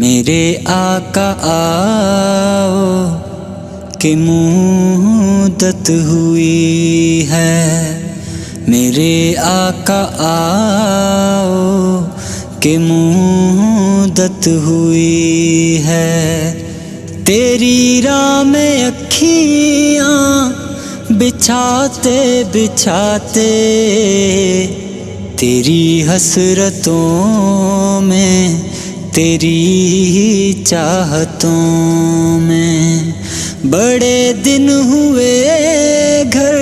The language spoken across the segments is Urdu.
میرے آقا آؤ کہ مدت ہوئی ہے، میرے آقا آؤ کہ مدت ہوئی ہے، تیری راہ میں اکھیاں بچھاتے بچھاتے، تیری حسرتوں میں تیری چاہتوں میں، بڑے دن ہوئے گھر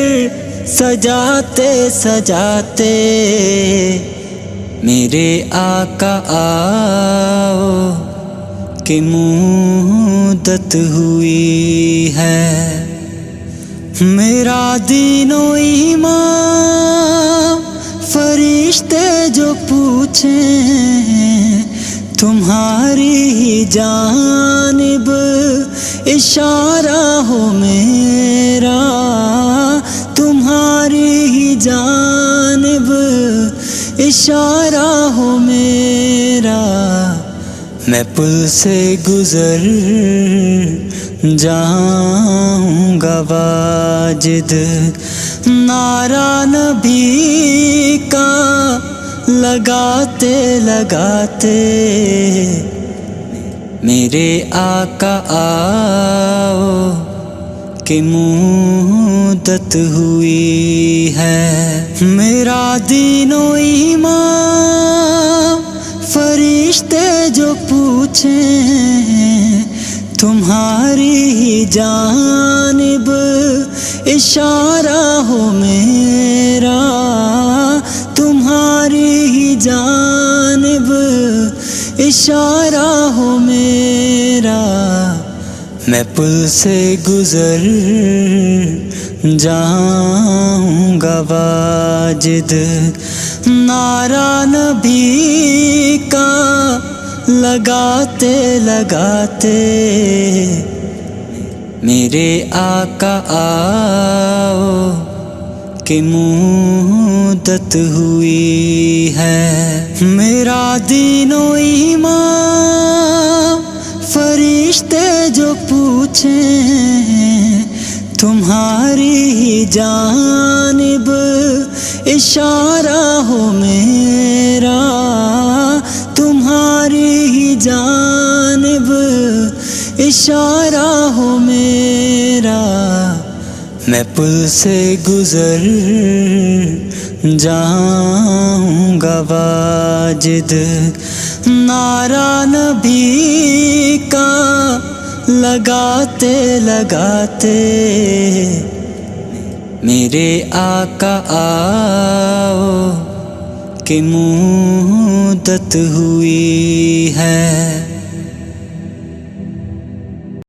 سجاتے سجاتے، میرے آقا آؤ کہ مدت ہوئی ہے، میرا دین و ایمان فرشتے جو پوچھیں، تمہاری ہی جانب اشارہ ہو میرا، تمہاری ہی جانب اشارہ ہو میرا، میں پل سے گزر جاؤں گا واجد، نعرہ نبی کا لگاتے لگاتے، میرے آقا آؤ کہ مدت ہوئی ہے، میرا دین و ایمان فرشتے جو پوچھیں، تمہاری ہی جانب اشارہ ہو میرا، تمہاری ہی جانب اشارہ ہو میرا، میں پل سے گزر جاؤں گا واجد، نعرہ نبی کا لگاتے لگاتے، میرے آقا آؤ کہ مدت ہوئی ہے، میرا دین و ایمان فرشتے جو پوچھیں، تمہاری ہی جانب اشارہ ہو میرا، تمہاری ہی جانب اشارہ ہو میرا، میں پل سے گزر جاؤں گا واجد، نعرہ نبی کا لگاتے لگاتے، میرے آقا آؤ کہ مدت ہوئی ہے۔